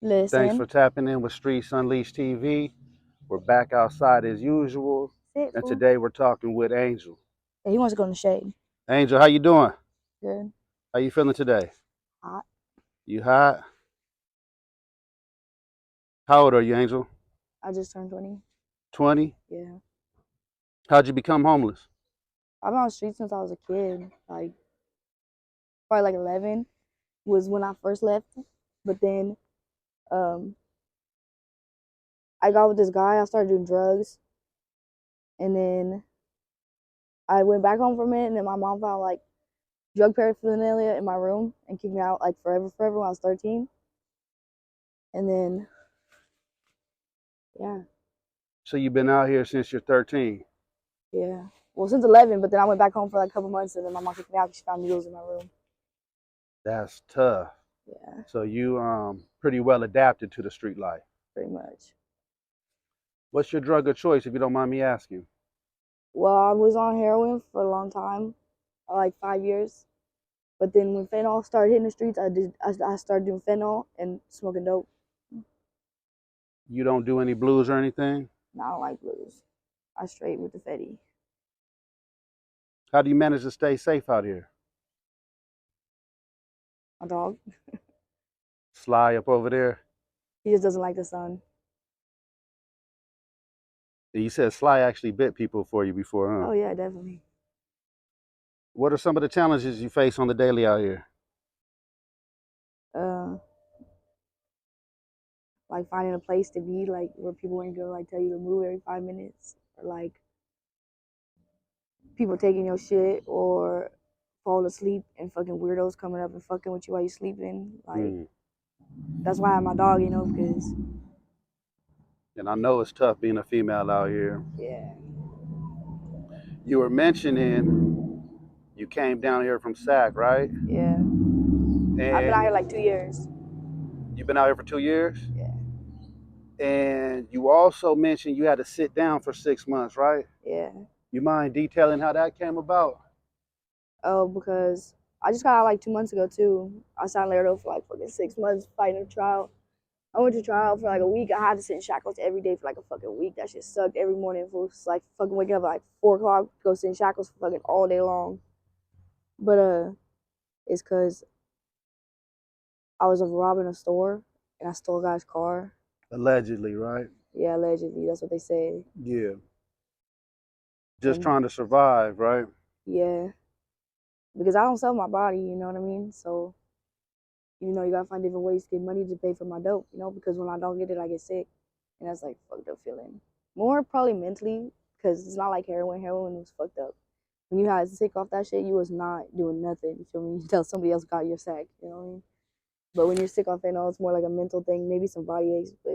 Thanks for Listen. tapping in with Streets Unleashed TV. We're back outside as usual, Sit, and fool. today we're talking with Angel. Yeah, he wants to go in the shade. Angel, how you doing? Good. How you feeling today? Hot. You hot? How old are you, Angel? I just turned 20. 20? Yeah. How'd you become homeless? I've been on the street since I was a kid. Like, probably like 11 was when I first left. But then um, I got with this guy. I started doing drugs. And then I went back home for a minute. And then my mom found like drug paraphernalia in my room and kicked me out like forever when I was 13. And then, yeah, So you've been out here since you're 13. yeah. Well, since 11, but then I went back home for like a couple months. And then my mom kicked me out because she found needles in my room. That's tough. Yeah, So you pretty well adapted to the street life. pretty much. What's your drug of choice, if you don't mind me asking? Well, I was on heroin for a long time, like 5 years. But then when fentanyl started hitting the streets, I started doing fentanyl and smoking dope. You don't do any blues or anything? Now I don't like blues. I straight with the fetty. How do you manage to stay safe out here? My dog, Sly up over there? he just doesn't like the sun. You said Sly actually bit people for you before, huh? Oh yeah, definitely. What are some of the challenges you face on the daily out here? Uh, like finding a place to be, like where people ain't gonna like tell you to move every 5 minutes, or like people taking your shit, or falling asleep and fucking weirdos coming up and fucking with you while you sleeping. Like Mm. that's why I have my dog, because And I know it's tough being a female out here. yeah, You were mentioning you came down here from SAC, right? yeah. I've been out here And like 2 years. you've been out here for 2 years? Yeah, And you also mentioned you had to sit down for 6 months, right? yeah. You mind detailing how that came about? Oh, because I just got out like 2 months ago too. I signed later for like fucking 6 months fighting a trial. I went to trial for like a week. I had to sit in shackles every day for like a fucking week. That shit sucked every morning. It was like fucking waking up at like 4 o'clock, go sit in shackles for fucking all day long. But it's cause I was robbing a store and I stole a guy's car. Allegedly, right? Yeah, allegedly. That's what they say. Yeah. Just And trying to survive, right? yeah, because I don't sell my body. You know what I mean? So you gotta find different ways to get money to pay for my dope. Because when I don't get it, I get sick, and that's like fucked up feeling. More probably mentally, because it's not like heroin. Heroin was fucked up. When you had sick off that shit, you was not doing nothing. You feel me? Until somebody else got your sack. You know what I mean? But when you're sick off fentanyl, it's more like a mental thing. Maybe some body aches, but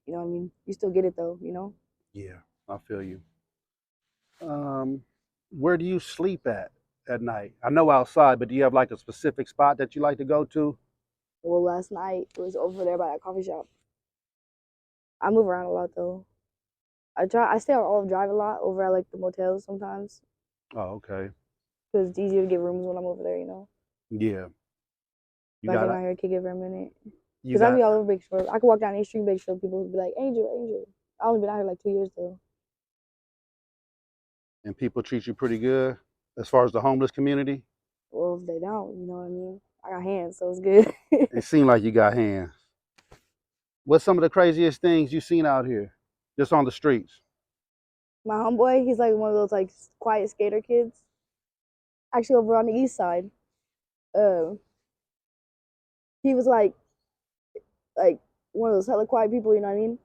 you know what I mean. You still get it though. Yeah, I feel you. Um, where do you sleep at night? I know outside, but do you have like a specific spot that you like to go to? Well, last night it was over there by that coffee shop. I move around a lot though. I stay on Olive Drive a lot over at like the motels sometimes Oh, okay. because it's easier to get rooms when I'm over there. Yeah. You But I got came out here to kick it for a minute. you Because I be got all over Big Shore. I could walk down any street Big Shore. People would be like, Angel, Angel. I only been out here like 2 years though. and people treat you pretty good as far as the homeless community. Well, if they don't, you know what I mean? I got hands, so it's good. It seemed like you got hands. What's some of the craziest things you've seen out here, just on the streets? My homeboy, he's like one of those like quiet skater kids. Actually, over on the east side, uh, he was like one of those hella quiet people. You know what I mean?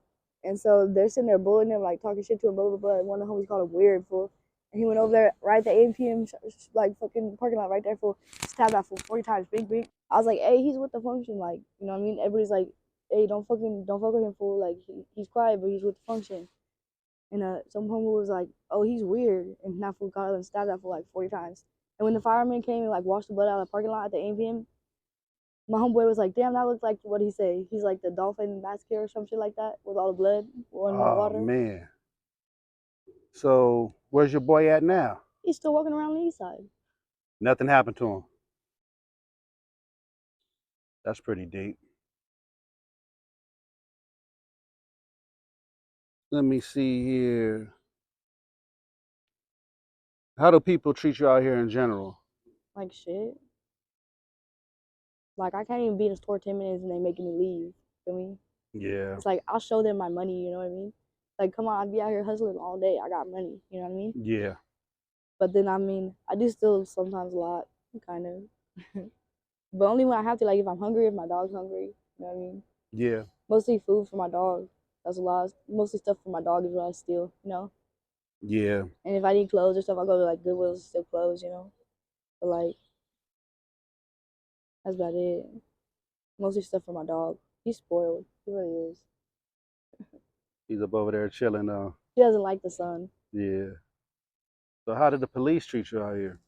And so they're sitting there bullying him, like talking shit to him, blah blah blah. And one of the homies called him weird fool. And he went over there right at the AMPM like fucking parking lot right there for stabbed that fool 40 times, big big. I was like, hey, he's with the function, like you know what I mean? Everybody's like, hey, don't fuck with him fool. Like he's quiet, but he's with the function. And some homie was like, oh, he's weird, and that fool got up and stabbed that fool like 40 times. And when the fireman came and like washed the blood out of the parking lot at the AMPM, my homeboy was like, damn, that looks like what he say. He's like the dolphin mascot or some shit like that with all the blood running in the Oh water. man. So where's your boy at now? He's still walking around the east side. Nothing happened to him. That's pretty deep. Let me see here. How do people treat you out here in general? Like shit. Like I can't even be in the store 10 minutes and they making me leave. Feel me? Yeah, It's like I'll show them my money. You know what I mean? Like come on, I'd be out here hustling all day. I got money. You know what I mean? yeah, But then I mean, I do still sometimes a lot, kind of. But only when I have to. Like if I'm hungry, if my dog's hungry. You know what I mean? yeah, Mostly food for my dog. That's a lot. Mostly stuff for my dog is what I steal. You know? yeah. And if I need clothes or stuff, I'll go to like Goodwill's to steal clothes. You know? But like that's about it. Mostly stuff for my dog. He's spoiled. He really is. He's up over there chilling. He doesn't like the sun. Yeah. So how did the police treat you out here?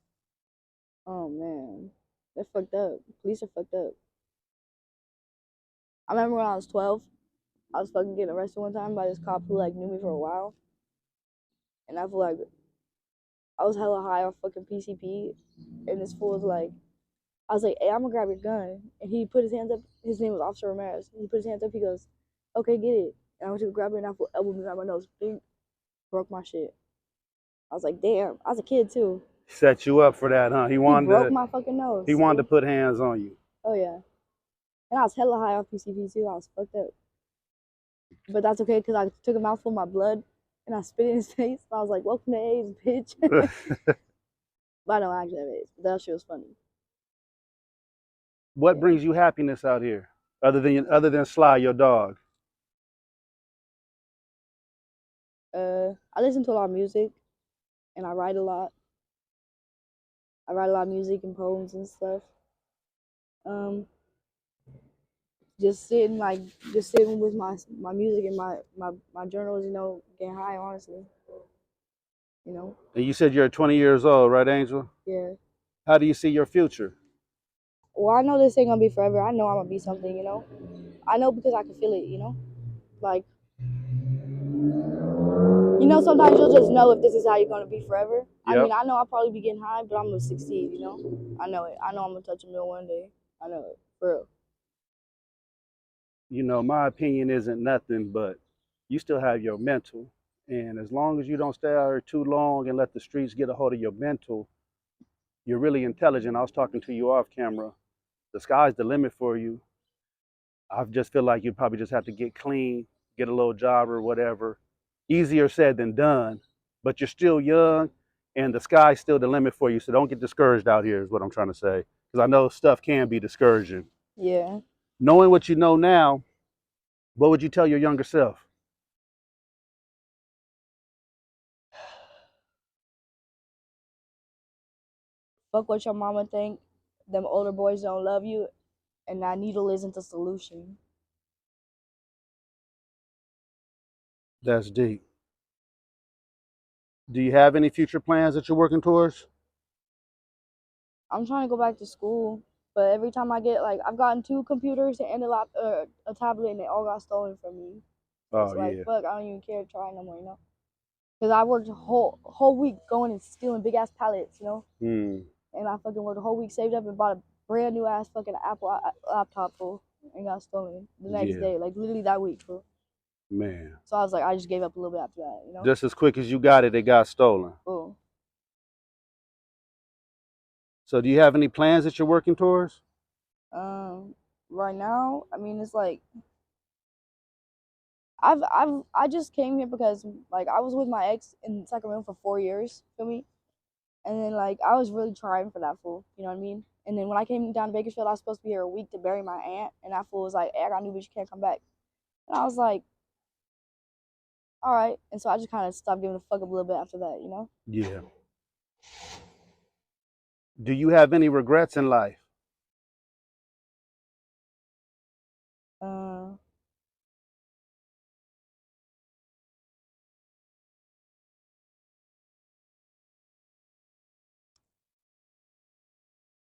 Oh man, they're fucked up. Police are fucked up. I remember when I was 12, I was fucking getting arrested one time by this cop who like knew me for a while, and I feel like I was hella high off fucking PCP, and this fool was like, I was like, hey, I'm gonna grab your gun, and he put his hands up. His name was Officer Ramirez. He put his hands up. He goes, okay, get it. And I went to grab it, and I elbowed me right my nose. Bing, broke my shit. I was like, damn. I was a kid too. Set you up for that, huh? He broke my fucking He nose. wanted to Fool. put hands on you. Oh yeah, and I was hella high off PCP too. I was fucked up. But that's okay because I took a mouthful of my blood and I spit it in his face. And I was like, welcome to AIDS, bitch. But I don't actually have AIDS. But that shit was funny. What Yeah. brings you happiness out here, other than Sly, your dog? I listen to a lot of music and I write a lot. I write a lot of music and poems and stuff. Um, just sitting like just sitting with my music and my journals, you know, getting high honestly. You know? And you said you're 20 years old, right, Angel? Yeah. How do you see your future? Well, I know this ain't gonna be forever. I know I'm gonna be something, you know? I know because I can feel it, you know? Like you know, sometimes you'll just know if this is how you're gonna be forever. I mean, Yep. I know I'll probably be getting high, but I'm gonna succeed. You know, I know it. I know I'm gonna touch a mill one day. I know it, for real. My opinion isn't nothing, but you still have your mental. And as long as you don't stay out here too long and let the streets get a hold of your mental, you're really intelligent. I was talking to you off camera. The sky's the limit for you. I just feel like you probably just have to get clean, get a little job or whatever. Easier said than done, but you're still young and the sky's still the limit for you. So don't get discouraged out here, is what I'm trying to say. Because I know stuff can be discouraging. Yeah. Knowing what you know now, what would you tell your younger self? Fuck what your mama think. Them older boys don't love you, and that needle isn't the solution. That's deep. Do you have any future plans that you're working towards? I'm trying to go back to school, but every time I get like, I've gotten two computers and a tablet, and they all got stolen from me. So it's Oh, like, yeah. fuck, I don't even care to try no more, you know. Because I worked a whole week going and stealing big ass pallets, you know. Hmm. And I fucking worked a whole week, saved up, and bought a brand new ass fucking Apple laptop full, and got stolen the next Yeah, day, like literally that week, full. man. So I was like, I just gave up a little bit after that, you know. Just as quick as you got it, it got stolen. Boom. So do you have any plans that you're working towards? Um, right now, I mean, it's like I just came here because like I was with my ex in Sacramento for 4 years, feel me? And then like I was really trying for that fool, you know what I mean? And then when I came down to Bakersfield, I was supposed to be here a week to bury my aunt, and that fool was like, "Hey, I got a new bitch, you can't come back." And I was like, "All right." And so I just kind of stopped giving a fuck a little bit after that, you know? Yeah. Do you have any regrets in life? Uh,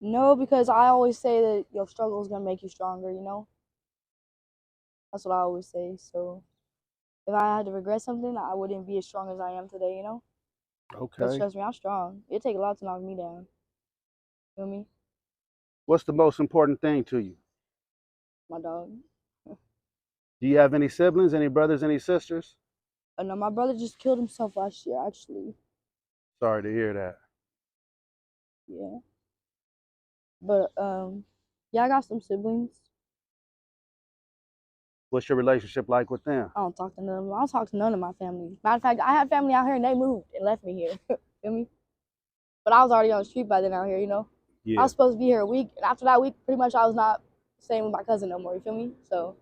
no, because I always say that your struggle is gonna make you stronger, you know? That's what I always say. So if I had to regret something, I wouldn't be as strong as I am today, you know? Because Okay. trust me, I'm strong. It'd take a lot to knock me down. Feel me? What's the most important thing to you? My dog. Do you have any siblings, any brothers, any sisters? No, my brother just killed himself last year, actually. Sorry to hear that. Yeah. But yeah, I got some siblings. What's your relationship like with them? I don't talk to none of them. I don't talk to none of my family. Matter of fact, I had family out here and they moved and left me here. Feel me? But I was already on the street by then out here, you know? I Yeah. was supposed to be here a week, and after that week, pretty much I was not staying with my cousin no more, you feel me? So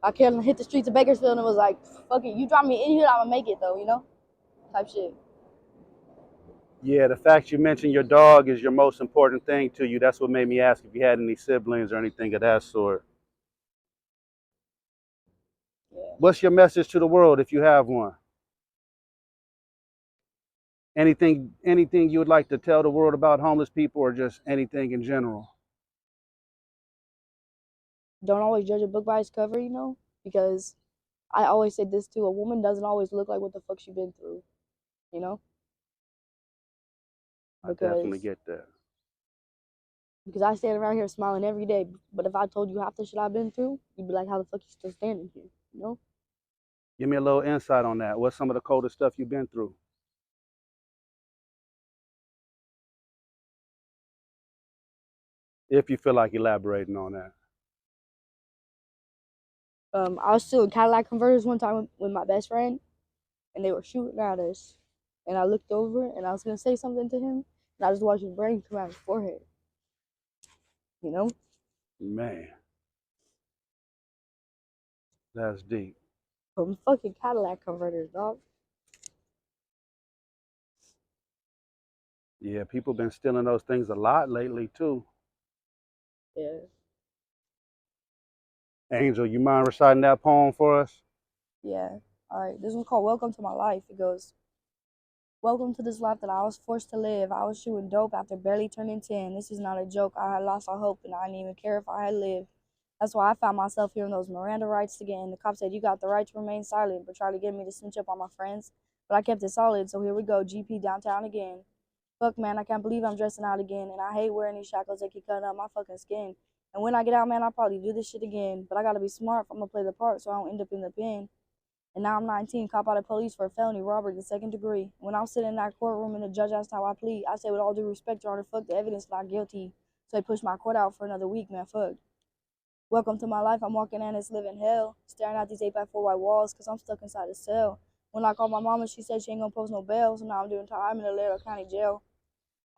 I couldn't hit the streets of Bakersfield and was like, fuck it, you drop me in here, I'm gonna make it though, you know? Type shit. Yeah, the fact you mentioned your dog is your most important thing to you. That's what made me ask if you had any siblings or anything of that sort. Yeah. What's your message to the world if you have one? Anything you would like to tell the world about homeless people or just anything in general? Don't always judge a book by its cover, you know? Because I always said this too, a woman doesn't always look like what the fuck she been through, you know? I definitely Because get that. I stand around here smiling every day, but if I told you half the shit I've been through, you'd be like, how the fuck you still standing here, you know? Give me a little insight on that. What's some of the coldest stuff you've been through? If you feel like elaborating on that. I was still in Cadillac converters one time with my best friend, and they were shooting at us. And I looked over, and I was gonna say something to him, and I just watched his brain come out his forehead. You know, Man, that's deep. from fucking Cadillac converters, dog. Yeah, people been stealing those things a lot lately too. Yeah, Angel, you mind reciting that poem for us? yeah. All right, this one's called "Welcome to My Life." It goes, "Welcome to this life that I was forced to live. I was shooting dope after barely turning 10. This is not a joke. I had lost all hope, and I didn't even care if I had lived. That's why I found myself hearing those Miranda rights again. The cop said, you got the right to remain silent, but tried to get me to snitch up on my friends. But I kept it solid, so here we go, GP downtown again. Fuck, man, I can't believe I'm dressing out again, and I hate wearing these shackles that keep cutting up my fucking skin. And when I get out, man, I'll probably do this shit again. But I gotta be smart if I'm gonna play the part so I don't end up in the pen. And now I'm 19, caught by the police for a felony robbery the second degree. When I was sitting in that courtroom and the judge asked how I plead, I said with all due respect, Your Honor, fuck the evidence, not guilty. So they pushed my court out for another week, man, fuck. Welcome to my life. I'm walking in this living hell, staring at these 8x4 white walls because I'm stuck inside a cell. When I called my mama, she said she ain't gonna post no bail, so now I'm doing time in the Laredo County Jail.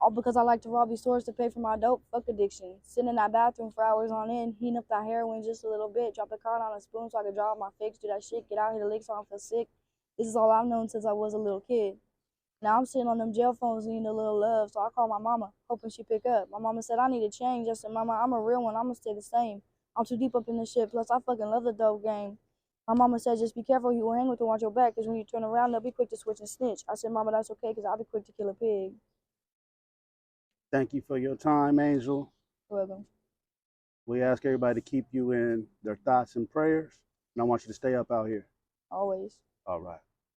All because I like to rob these stores to pay for my dope. Fuck addiction. Sitting in that bathroom for hours on end, heating up that heroin just a little bit. Drop a card on a spoon so I can draw up my fix. Do that shit. Get out here to lick so I don't feel sick. This is all I've known since I was a little kid. Now I'm sitting on them jail phones needing a little love, so I called my mama, hoping she pick up. My mama said I need to change. I said, Mama, I'm a real one. I'm gonna stay the same. I'm too deep up in this shit. Plus, I fucking love the dope game. My mama said, just be careful who you hang with and watch your back, because when you turn around, they'll be quick to switch and snitch. I said, Mama, that's okay, because I'll be quick to kill a pig. Thank you for your time, Angel. You're welcome. We ask everybody to keep you in their thoughts and prayers. And I want you to stay up out here. Always. All right.